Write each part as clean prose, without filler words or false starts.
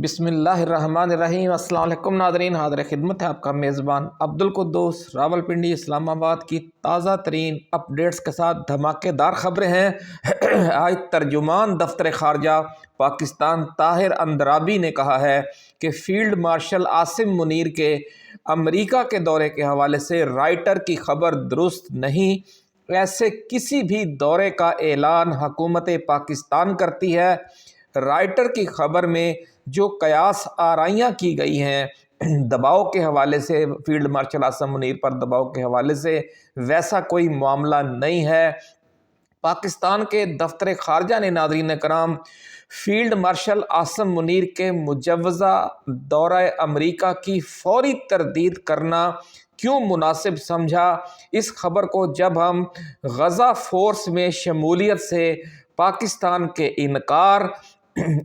بسم اللہ الرحمن الرحیم۔ السلام علیکم ناظرین، حاضر خدمت ہے آپ کا میزبان عبدالقدوس راولپنڈی اسلام آباد کی تازہ ترین اپڈیٹس کے ساتھ دھماکے دار خبریں ہیں۔ آج ترجمان دفتر خارجہ پاکستان طاہر اندرابی نے کہا ہے کہ فیلڈ مارشل عاصم منیر کے امریکہ کے دورے کے حوالے سے رائٹر کی خبر درست نہیں۔ ایسے کسی بھی دورے کا اعلان حکومت پاکستان کرتی ہے۔ رائٹر کی خبر میں جو قیاس آرائیاں کی گئی ہیں دباؤ کے حوالے سے، فیلڈ مارشل عاصم منیر پر دباؤ کے حوالے سے، ویسا کوئی معاملہ نہیں ہے۔ پاکستان کے دفتر خارجہ نے ناظرین کرام فیلڈ مارشل عاصم منیر کے مجوزہ دورہ امریکہ کی فوری تردید کرنا کیوں مناسب سمجھا؟ اس خبر کو جب ہم غزہ فورس میں شمولیت سے پاکستان کے انکار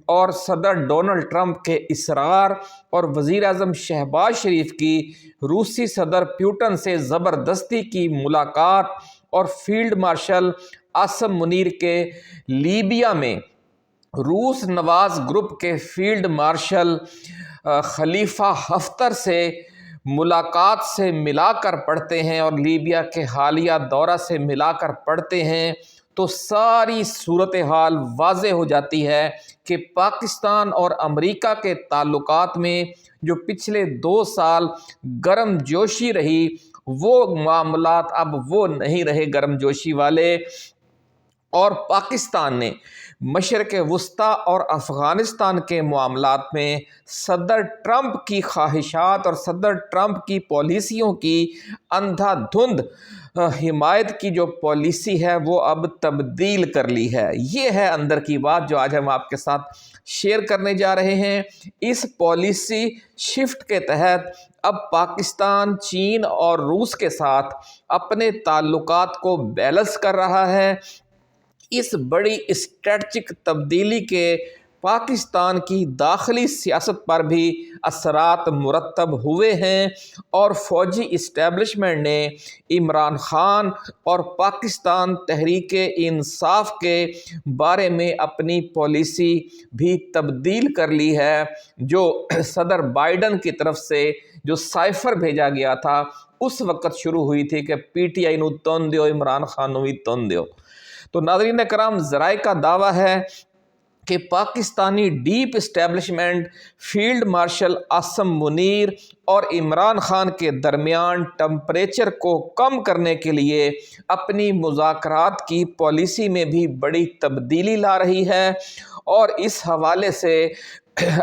اور صدر ڈونلڈ ٹرمپ کے اصرار اور وزیر اعظم شہباز شریف کی روسی صدر پیوٹن سے زبردستی کی ملاقات اور فیلڈ مارشل عاصم منیر کے لیبیا میں روس نواز گروپ کے فیلڈ مارشل خلیفہ حفتر سے ملاقات سے ملا کر پڑھتے ہیں اور لیبیا کے حالیہ دورہ سے ملا کر پڑھتے ہیں تو ساری صورتحال واضح ہو جاتی ہے کہ پاکستان اور امریکہ کے تعلقات میں جو پچھلے 2 سال گرم جوشی رہی، وہ معاملات اب وہ نہیں رہے گرم جوشی والے، اور پاکستان نے مشرق وسطیٰ اور افغانستان کے معاملات میں صدر ٹرمپ کی خواہشات اور صدر ٹرمپ کی پالیسیوں کی اندھا دھند حمایت کی جو پالیسی ہے وہ اب تبدیل کر لی ہے۔ یہ ہے اندر کی بات جو آج ہم آپ کے ساتھ شیئر کرنے جا رہے ہیں۔ اس پالیسی شفٹ کے تحت اب پاکستان چین اور روس کے ساتھ اپنے تعلقات کو بیلنس کر رہا ہے۔ اس بڑی اسٹریٹجک تبدیلی کے پاکستان کی داخلی سیاست پر بھی اثرات مرتب ہوئے ہیں اور فوجی اسٹیبلشمنٹ نے عمران خان اور پاکستان تحریک انصاف کے بارے میں اپنی پالیسی بھی تبدیل کر لی ہے۔ جو صدر بائیڈن کی طرف سے جو سائفر بھیجا گیا تھا اس وقت شروع ہوئی تھی کہ پی ٹی آئی نو تون دیو، عمران خان نو بھی تون دیو۔ تو ناظرین کرام، ذرائع کا دعویٰ ہے کہ Pakistani deep establishment field marshal Asim Munir اور عمران خان کے درمیان ٹمپریچر کو کم کرنے کے لیے اپنی مذاکرات کی پالیسی میں بھی بڑی تبدیلی لا رہی ہے، اور اس حوالے سے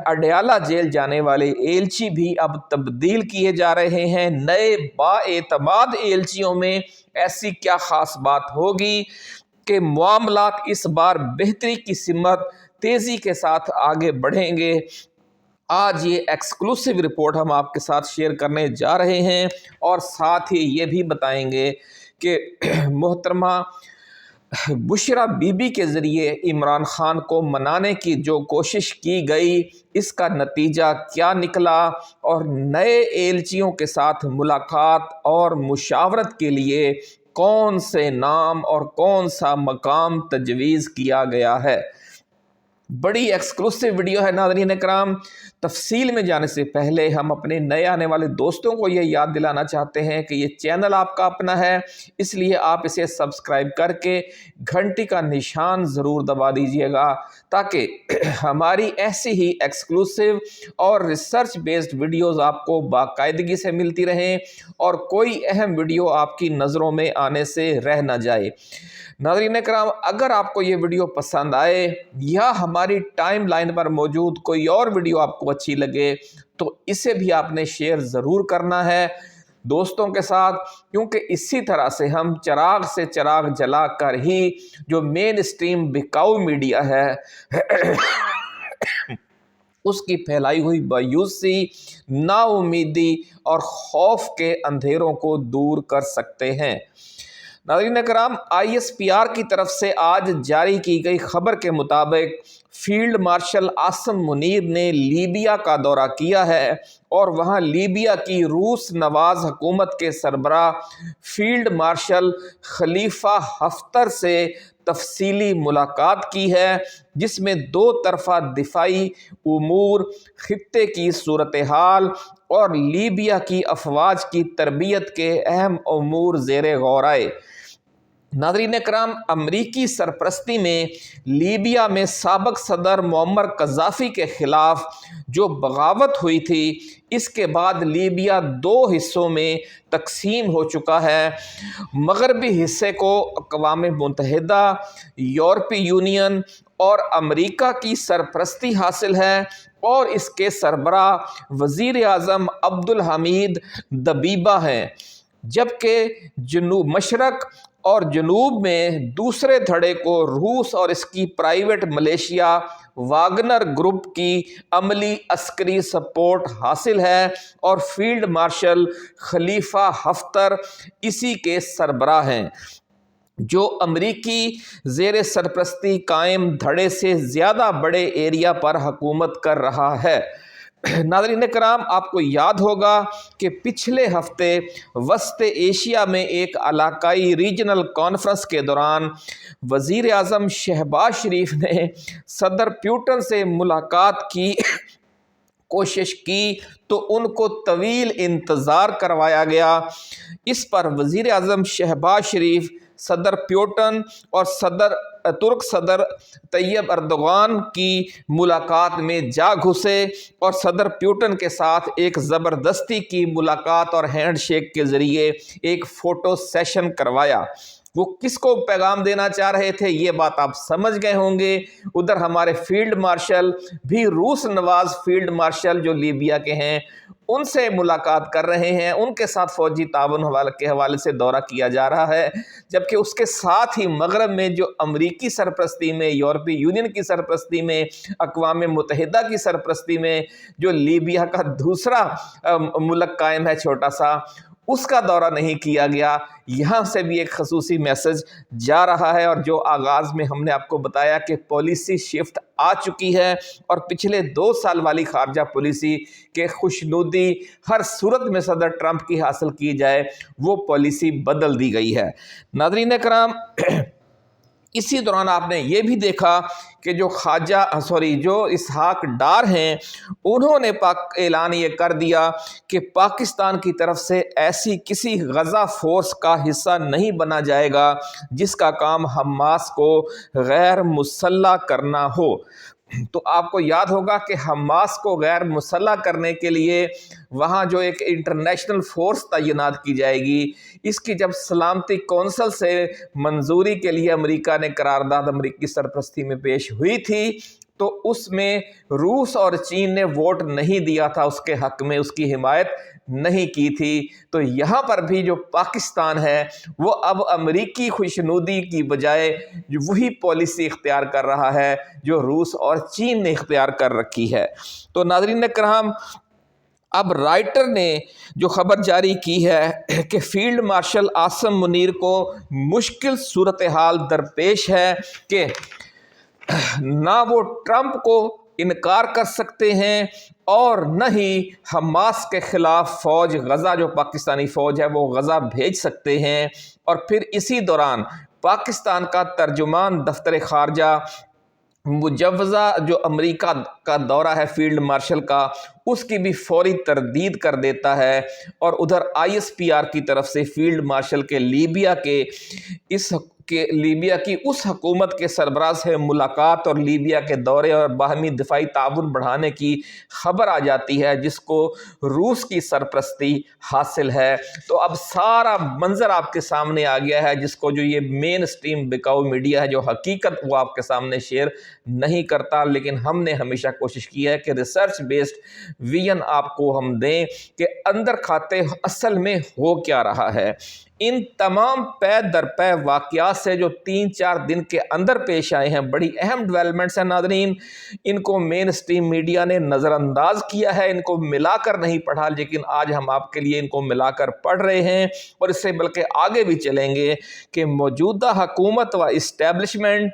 اڈیالہ جیل جانے والے ایلچی بھی اب تبدیل کیے جا رہے ہیں۔ نئے بااعتماد ایلچیوں میں ایسی کیا خاص بات ہوگی کہ معاملات اس بار بہتری کی سمت تیزی کے ساتھ آگے بڑھیں گے؟ آج یہ ایکسکلوسیو رپورٹ ہم آپ کے ساتھ شیئر کرنے جا رہے ہیں، اور ساتھ ہی یہ بھی بتائیں گے کہ محترمہ بشرا بی بی کے ذریعے عمران خان کو منانے کی جو کوشش کی گئی اس کا نتیجہ کیا نکلا، اور نئے ایلچیوں کے ساتھ ملاقات اور مشاورت کے لیے کون سے نام اور کون سا مقام تجویز کیا گیا ہے۔ بڑی ایکسکلوسیو ویڈیو ہے ناظرین کرام۔ تفصیل میں جانے سے پہلے ہم اپنے نئے آنے والے دوستوں کو یہ یاد دلانا چاہتے ہیں کہ یہ چینل آپ کا اپنا ہے، اس لیے آپ اسے سبسکرائب کر کے گھنٹی کا نشان ضرور دبا دیجئے گا تاکہ ہماری ایسی ہی ایکسکلوسیو اور ریسرچ بیسڈ ویڈیوز آپ کو باقاعدگی سے ملتی رہیں اور کوئی اہم ویڈیو آپ کی نظروں میں آنے سے رہ نہ جائے۔ ناظرین کرام، اگر آپ کو یہ ویڈیو پسند آئے یا ہماری ٹائم لائن پر موجود کوئی اور ویڈیو آپ کو اچھی لگے تو اسے بھی آپ نے شیئر ضرور کرنا ہے دوستوں کے ساتھ، کیونکہ اسی طرح سے ہم چراغ سے چراغ جلا کر ہی جو مین اسٹریم بکاؤ میڈیا ہے اس کی پھیلائی ہوئی مایوسی، نا امیدی اور خوف کے اندھیروں کو دور کر سکتے ہیں۔ ناظرین کرام، آئی ایس پی آر کی طرف سے آج جاری کی گئی خبر کے مطابق فیلڈ مارشل عاصم منیر نے لیبیا کا دورہ کیا ہے اور وہاں لیبیا کی روس نواز حکومت کے سربراہ فیلڈ مارشل خلیفہ حفتر سے تفصیلی ملاقات کی ہے، جس میں دو طرفہ دفاعی امور، خطے کی صورتحال اور لیبیا کی افواج کی تربیت کے اہم امور زیر غور آئے۔ ناظرین کرام، امریکی سرپرستی میں لیبیا میں سابق صدر معمر قذافی کے خلاف جو بغاوت ہوئی تھی، اس کے بعد لیبیا دو حصوں میں تقسیم ہو چکا ہے۔ مغربی حصے کو اقوام متحدہ، یورپی یونین اور امریکہ کی سرپرستی حاصل ہے اور اس کے سربراہ وزیر اعظم عبدالحمید دبیبہ ہیں، جبکہ مشرق اور جنوب میں دوسرے دھڑے کو روس اور اس کی پرائیویٹ ملیشیا واگنر گروپ کی عملی عسکری سپورٹ حاصل ہے اور فیلڈ مارشل خلیفہ حفتر اسی کے سربراہ ہیں، جو امریکی زیر سرپرستی قائم دھڑے سے زیادہ بڑے ایریا پر حکومت کر رہا ہے۔ ناظرین کرام، آپ کو یاد ہوگا کہ پچھلے ہفتے وسط ایشیا میں ایک علاقائی ریجنل کانفرنس کے دوران وزیر اعظم شہباز شریف نے صدر پیوٹن سے ملاقات کی کوشش کی تو ان کو طویل انتظار کروایا گیا۔ اس پر وزیر اعظم شہباز شریف صدر پیوٹن اور ترک صدر طیب اردوغان کی ملاقات میں جا گھسے اور صدر پیوٹن کے ساتھ ایک زبردستی کی ملاقات اور ہینڈ شیک کے ذریعے ایک فوٹو سیشن کروایا۔ وہ کس کو پیغام دینا چاہ رہے تھے یہ بات آپ سمجھ گئے ہوں گے۔ ادھر ہمارے فیلڈ مارشل بھی روس نواز فیلڈ مارشل جو لیبیا کے ہیں ان سے ملاقات کر رہے ہیں، ان کے ساتھ فوجی تعاون کے حوالے سے دورہ کیا جا رہا ہے، جبکہ اس کے ساتھ ہی مغرب میں جو امریکی سرپرستی میں، یورپی یونین کی سرپرستی میں، اقوام متحدہ کی سرپرستی میں جو لیبیا کا دوسرا ملک قائم ہے چھوٹا سا، اس کا دورہ نہیں کیا گیا۔ یہاں سے بھی ایک خصوصی میسج جا رہا ہے، اور جو آغاز میں ہم نے آپ کو بتایا کہ پالیسی شفٹ آ چکی ہے اور پچھلے 2 سال والی خارجہ پالیسی کہ خوشنودی ہر صورت میں صدر ٹرمپ کی حاصل کی جائے، وہ پالیسی بدل دی گئی ہے۔ ناظرین کرام، اسی دوران آپ نے یہ بھی دیکھا کہ جو جو اسحاق ڈار ہیں، انہوں نے اعلان یہ کر دیا کہ پاکستان کی طرف سے ایسی کسی غزہ فورس کا حصہ نہیں بنا جائے گا جس کا کام حماس کو غیر مسلح کرنا ہو۔ تو آپ کو یاد ہوگا کہ حماس کو غیر مسلح کرنے کے لیے وہاں جو ایک انٹرنیشنل فورس تعینات کی جائے گی، اس کی جب سلامتی کونسل سے منظوری کے لیے امریکہ نے قرارداد امریکی سرپرستی میں پیش ہوئی تھی، تو اس میں روس اور چین نے ووٹ نہیں دیا تھا، اس کے حق میں اس کی حمایت نہیں کی تھی۔ تو یہاں پر بھی جو پاکستان ہے وہ اب امریکی خوشنودی کی بجائے وہی پالیسی اختیار کر رہا ہے جو روس اور چین نے اختیار کر رکھی ہے۔ تو ناظرین کرام، اب رائٹر نے جو خبر جاری کی ہے کہ فیلڈ مارشل عاصم منیر کو مشکل صورتحال درپیش ہے کہ نہ وہ ٹرمپ کو انکار کر سکتے ہیں اور نہ ہی حماس کے خلاف فوج غزہ جو پاکستانی فوج ہے وہ غزہ بھیج سکتے ہیں۔ اور پھر اسی دوران پاکستان کا ترجمان دفتر خارجہ مجوزہ جو امریکہ کا دورہ ہے فیلڈ مارشل کا، اس کی بھی فوری تردید کر دیتا ہے، اور ادھر ISPR کی طرف سے فیلڈ مارشل کے لیبیا کی اس حکومت کے سربراہ سے ملاقات اور لیبیا کے دورے اور باہمی دفاعی تعاون بڑھانے کی خبر آ جاتی ہے، جس کو روس کی سرپرستی حاصل ہے۔ تو اب سارا منظر آپ کے سامنے آ گیا ہے، جس کو جو یہ مین سٹریم بکاؤ میڈیا ہے جو حقیقت وہ آپ کے سامنے شیئر نہیں کرتا، لیکن ہم نے ہمیشہ کوشش کی ہے کہ ریسرچ بیسڈ ویژن آپ کو ہم دیں کہ اندر کھاتے اصل میں ہو کیا رہا ہے۔ ان تمام پے در پے واقعات سے جو 3-4 دن کے اندر پیش آئے ہیں، بڑی اہم ڈیولپمنٹس ہیں ناظرین، ان کو مین سٹریم میڈیا نے نظر انداز کیا ہے، ان کو ملا کر نہیں پڑھا، لیکن آج ہم آپ کے لیے ان کو ملا کر پڑھ رہے ہیں، اور اس سے بلکہ آگے بھی چلیں گے کہ موجودہ حکومت و اسٹیبلشمنٹ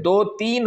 2-3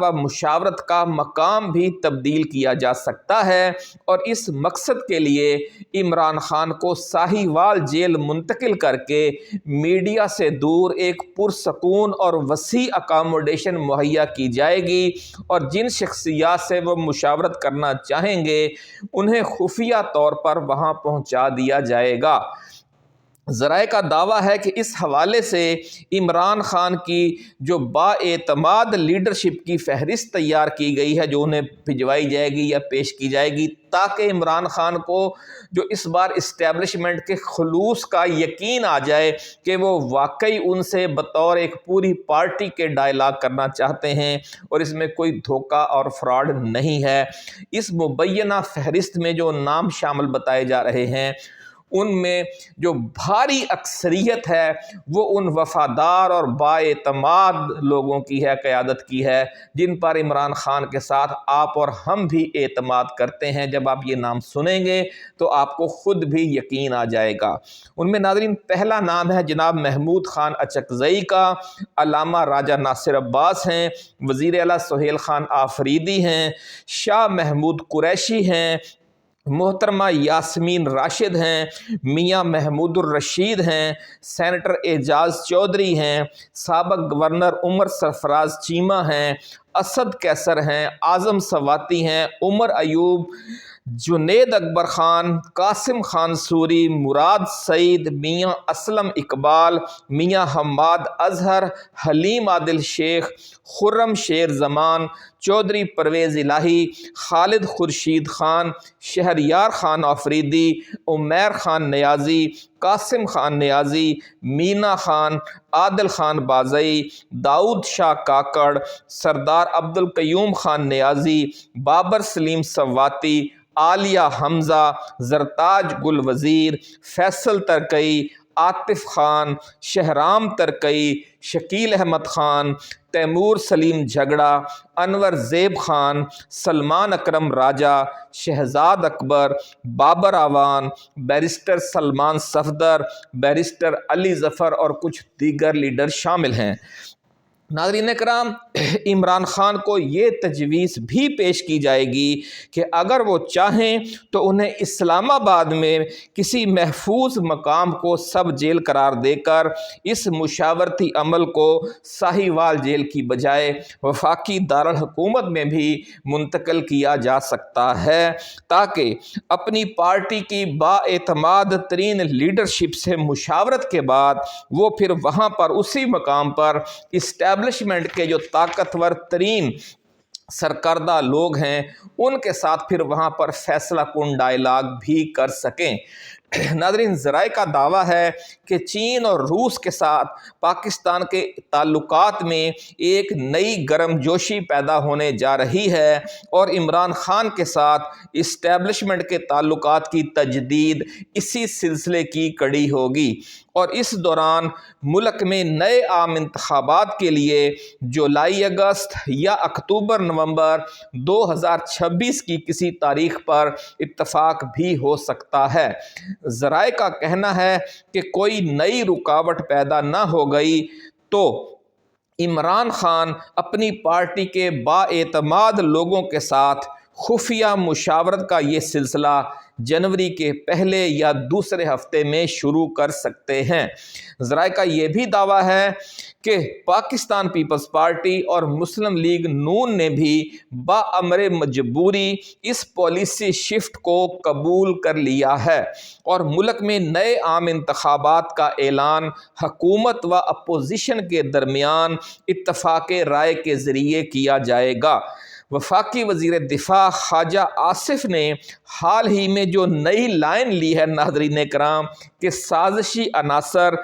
و مشاورت کا مقام بھی تبدیل کیا جا سکتا ہے اور اس مقصد کے لیے عمران خان کو ساہیوال جیل منتقل کر کے میڈیا سے دور ایک پرسکون اور وسیع اکاموڈیشن مہیا کی جائے گی اور جن شخصیات سے وہ مشاورت کرنا چاہیں گے انہیں خفیہ طور پر وہاں پہنچا دیا جائے گا۔ ذرائع کا دعویٰ ہے کہ اس حوالے سے عمران خان کی جو بااعتماد لیڈرشپ کی فہرست تیار کی گئی ہے جو انہیں بھجوائی جائے گی یا پیش کی جائے گی تاکہ عمران خان کو جو اس بار اسٹیبلشمنٹ کے خلوص کا یقین آ جائے کہ وہ واقعی ان سے بطور ایک پوری پارٹی کے ڈائلاگ کرنا چاہتے ہیں اور اس میں کوئی دھوکہ اور فراڈ نہیں ہے۔ اس مبینہ فہرست میں جو نام شامل بتائے جا رہے ہیں ان میں جو بھاری اکثریت ہے وہ ان وفادار اور بااعتماد لوگوں کی ہے، قیادت کی ہے، جن پر عمران خان کے ساتھ آپ اور ہم بھی اعتماد کرتے ہیں۔ جب آپ یہ نام سنیں گے تو آپ کو خود بھی یقین آ جائے گا۔ ان میں ناظرین پہلا نام ہے جناب محمود خان اچکزئی کا، علامہ راجہ ناصر عباس ہیں، وزیر اعلیٰ سہیل خان آفریدی ہیں، شاہ محمود قریشی ہیں، محترمہ یاسمین راشد ہیں، میاں محمود الرشید ہیں، سینیٹر اعجاز چودھری ہیں، سابق گورنر عمر سرفراز چیمہ ہیں، اسد کیسر ہیں، اعظم سواتی ہیں، عمر ایوب، جنید اکبر خان، قاسم خان سوری، مراد سعید، میاں اسلم اقبال، میاں حماد اظہر، حلیم عادل شیخ، خرم شیر زمان، چودھری پرویز الہی، خالد خورشید خان، شہریار خان آفریدی، عمیر خان نیازی، قاسم خان نیازی، مینا خان، عادل خان بازئی، داؤد شاہ کاکڑ، سردار عبدالقیوم خان نیازی، بابر سلیم سواتی، عالیہ حمزہ، زرتاج گل وزیر، فیصل ترکئی، عاطف خان، شہرام ترکئی، شکیل احمد خان، تیمور سلیم جھگڑا، انور زیب خان، سلمان اکرم راجہ، شہزاد اکبر، بابر اعوان، بیرسٹر سلمان صفدر، بیرسٹر علی ظفر اور کچھ دیگر لیڈر شامل ہیں۔ ناظرین کرام، عمران خان کو یہ تجویز بھی پیش کی جائے گی کہ اگر وہ چاہیں تو انہیں اسلام آباد میں کسی محفوظ مقام کو سب جیل قرار دے کر اس مشاورتی عمل کو ساہیوال جیل کی بجائے وفاقی دارالحکومت میں بھی منتقل کیا جا سکتا ہے تاکہ اپنی پارٹی کی بااعتماد ترین لیڈرشپ سے مشاورت کے بعد وہ پھر وہاں پر اسی مقام پر اسٹیبلشمنٹ کے جو طاقتور ترین سرکردہ لوگ ہیں ان کے ساتھ پھر وہاں پر فیصلہ کن ڈائلاگ بھی کر سکیں۔ ناظرین، ذرائع کا دعویٰ ہے کہ چین اور روس کے ساتھ پاکستان کے تعلقات میں ایک نئی گرم جوشی پیدا ہونے جا رہی ہے اور عمران خان کے ساتھ اسٹیبلشمنٹ کے تعلقات کی تجدید اسی سلسلے کی کڑی ہوگی اور اس دوران ملک میں نئے عام انتخابات کے لیے جولائی اگست یا اکتوبر نومبر 2026 کی کسی تاریخ پر اتفاق بھی ہو سکتا ہے۔ ذرائع کا کہنا ہے کہ کوئی نئی رکاوٹ پیدا نہ ہو گئی تو عمران خان اپنی پارٹی کے بااعتماد لوگوں کے ساتھ خفیہ مشاورت کا یہ سلسلہ جنوری کے پہلے یا دوسرے ہفتے میں شروع کر سکتے ہیں۔ ذرائع کا یہ بھی دعویٰ ہے کہ پاکستان پیپلز پارٹی اور مسلم لیگ نون نے بھی بامر مجبوری اس پالیسی شفٹ کو قبول کر لیا ہے اور ملک میں نئے عام انتخابات کا اعلان حکومت و اپوزیشن کے درمیان اتفاق رائے کے ذریعے کیا جائے گا۔ وفاقی وزیر دفاع خواجہ آصف نے حال ہی میں جو نئی لائن لی ہے ناظرین کرام کہ سازشی عناصر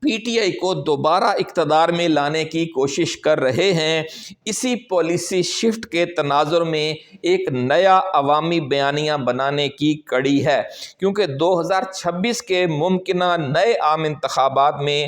پی ٹی آئی کو دوبارہ اقتدار میں لانے کی کوشش کر رہے ہیں، اسی پالیسی شفٹ کے تناظر میں ایک نیا عوامی بیانیہ بنانے کی کڑی ہے کیونکہ 2026 کے ممکنہ نئے عام انتخابات میں